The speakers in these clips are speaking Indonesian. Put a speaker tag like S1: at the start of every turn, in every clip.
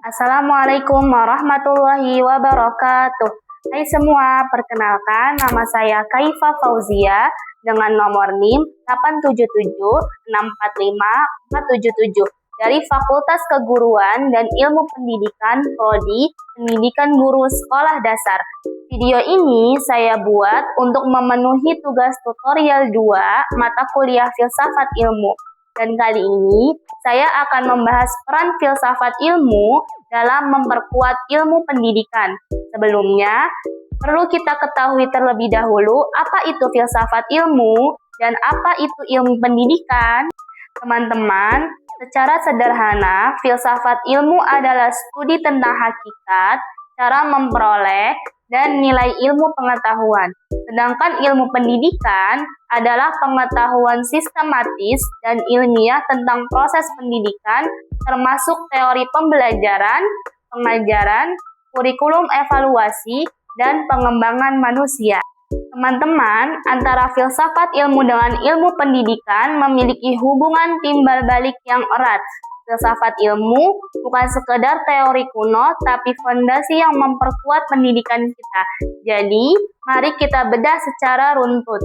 S1: Assalamualaikum warahmatullahi wabarakatuh. Hai semua, perkenalkan nama saya Kaifa Fauzia dengan nomor NIM 877645477 dari Fakultas Keguruan dan Ilmu Pendidikan Prodi Pendidikan Guru Sekolah Dasar. Video ini saya buat untuk memenuhi tugas tutorial 2 mata kuliah Filsafat Ilmu. Dan kali ini saya akan membahas peran filsafat ilmu dalam memperkuat ilmu pendidikan. Sebelumnya, perlu kita ketahui terlebih dahulu apa itu filsafat ilmu dan apa itu ilmu pendidikan. Teman-teman, secara sederhana, filsafat ilmu adalah studi tentang hakikat, cara memperoleh, dan nilai ilmu pengetahuan. Sedangkan ilmu pendidikan adalah pengetahuan sistematis dan ilmiah tentang proses pendidikan, termasuk teori pembelajaran, pengajaran, kurikulum evaluasi, dan pengembangan manusia. Teman-teman, antara filsafat ilmu dengan ilmu pendidikan memiliki hubungan timbal balik yang erat. Filsafat ilmu bukan sekedar teori kuno, tapi fondasi yang memperkuat pendidikan kita. Jadi, mari kita bedah secara runtut.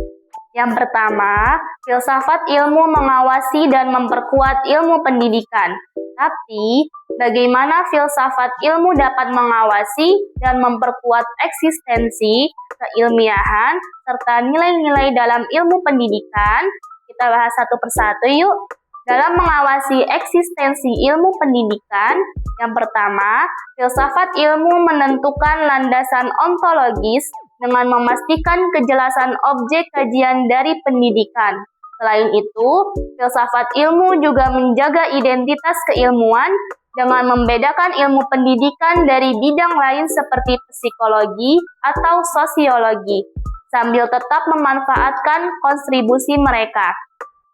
S1: Yang pertama, filsafat ilmu mengawasi dan memperkuat ilmu pendidikan. Tapi, bagaimana filsafat ilmu dapat mengawasi dan memperkuat eksistensi, keilmiahan, serta nilai-nilai dalam ilmu pendidikan? Kita bahas satu persatu yuk. Dalam mengawasi eksistensi ilmu pendidikan, yang pertama, filsafat ilmu menentukan landasan ontologis dengan memastikan kejelasan objek kajian dari pendidikan. Selain itu, filsafat ilmu juga menjaga identitas keilmuan dengan membedakan ilmu pendidikan dari bidang lain seperti psikologi atau sosiologi, sambil tetap memanfaatkan kontribusi mereka.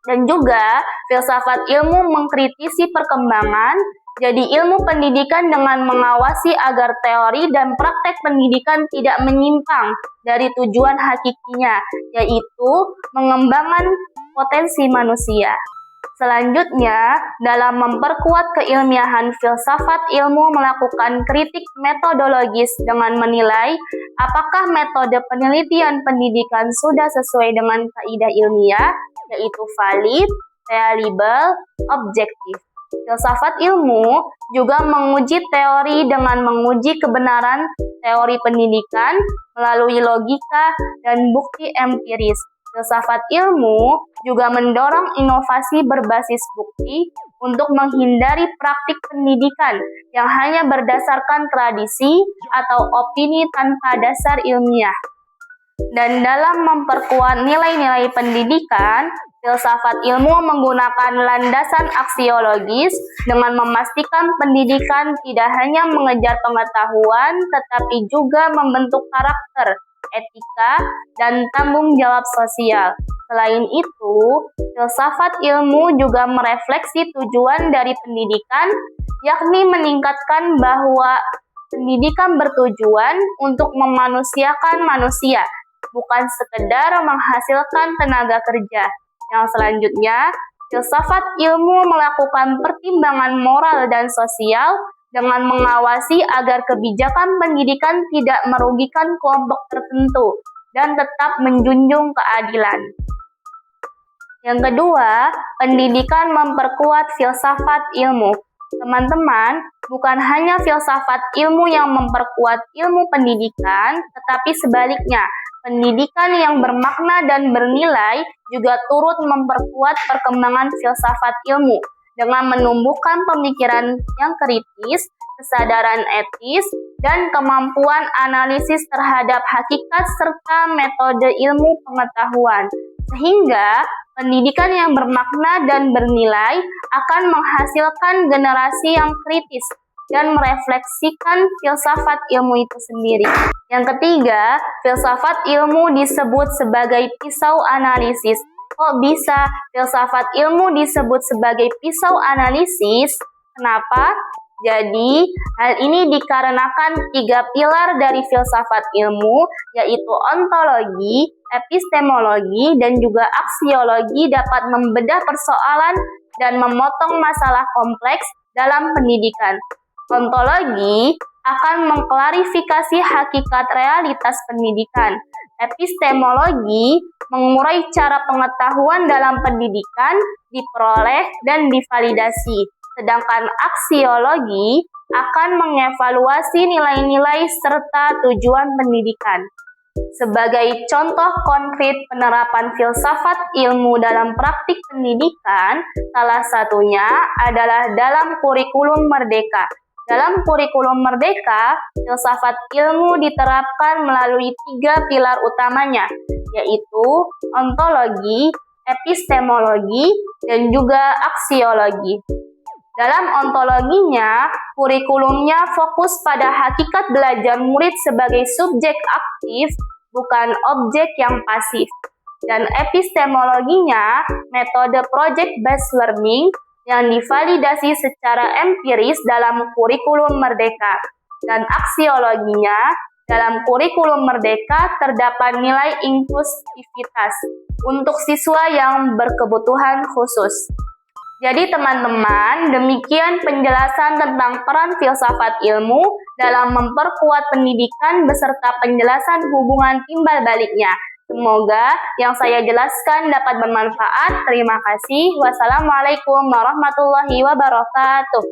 S1: Dan juga, filsafat ilmu mengkritisi perkembangan, jadi ilmu pendidikan dengan mengawasi agar teori dan praktek pendidikan tidak menyimpang dari tujuan hakikinya, yaitu mengembangkan potensi manusia. Selanjutnya, dalam memperkuat keilmiahan, filsafat ilmu melakukan kritik metodologis dengan menilai apakah metode penelitian pendidikan sudah sesuai dengan kaidah ilmiah, yaitu valid, reliable, objektif. Filsafat ilmu juga menguji teori dengan menguji kebenaran teori pendidikan melalui logika dan bukti empiris. Filsafat ilmu juga mendorong inovasi berbasis bukti untuk menghindari praktik pendidikan yang hanya berdasarkan tradisi atau opini tanpa dasar ilmiah. Dan dalam memperkuat nilai-nilai pendidikan, filsafat ilmu menggunakan landasan aksiologis dengan memastikan pendidikan tidak hanya mengejar pengetahuan, tetapi juga membentuk karakter, etika, dan tanggung jawab sosial. Selain itu, filsafat ilmu juga merefleksi tujuan dari pendidikan, yakni meningkatkan bahwa pendidikan bertujuan untuk memanusiakan manusia, bukan sekedar menghasilkan tenaga kerja. Yang selanjutnya, filsafat ilmu melakukan pertimbangan moral dan sosial dengan mengawasi agar kebijakan pendidikan tidak merugikan kelompok tertentu dan tetap menjunjung keadilan. Yang kedua, pendidikan memperkuat filsafat ilmu. Teman-teman, bukan hanya filsafat ilmu yang memperkuat ilmu pendidikan, tetapi sebaliknya, pendidikan yang bermakna dan bernilai juga turut memperkuat perkembangan filsafat ilmu dengan menumbuhkan pemikiran yang kritis, kesadaran etis, dan kemampuan analisis terhadap hakikat serta metode ilmu pengetahuan. Sehingga pendidikan yang bermakna dan bernilai akan menghasilkan generasi yang kritis dan merefleksikan filsafat ilmu itu sendiri. Yang ketiga, filsafat ilmu disebut sebagai pisau analisis. Kok bisa filsafat ilmu disebut sebagai pisau analisis? Kenapa? Jadi, hal ini dikarenakan 3 pilar dari filsafat ilmu, yaitu ontologi, epistemologi, dan juga aksiologi dapat membedah persoalan dan memotong masalah kompleks dalam pendidikan. Ontologi akan mengklarifikasi hakikat realitas pendidikan. Epistemologi mengurai cara pengetahuan dalam pendidikan diperoleh dan divalidasi. Sedangkan aksiologi akan mengevaluasi nilai-nilai serta tujuan pendidikan. Sebagai contoh konkret penerapan filsafat ilmu dalam praktik pendidikan, salah satunya adalah dalam kurikulum Merdeka. Dalam kurikulum Merdeka, filsafat ilmu diterapkan melalui 3 pilar utamanya, yaitu ontologi, epistemologi, dan juga aksiologi. Dalam ontologinya, kurikulumnya fokus pada hakikat belajar murid sebagai subjek aktif, bukan objek yang pasif. Dan epistemologinya, metode project-based learning yang divalidasi secara empiris dalam kurikulum Merdeka. Dan aksiologinya, dalam kurikulum Merdeka terdapat nilai inklusivitas untuk siswa yang berkebutuhan khusus. Jadi teman-teman, demikian penjelasan tentang peran filsafat ilmu dalam memperkuat pendidikan beserta penjelasan hubungan timbal baliknya. Semoga yang saya jelaskan dapat bermanfaat. Terima kasih. Wassalamualaikum warahmatullahi wabarakatuh.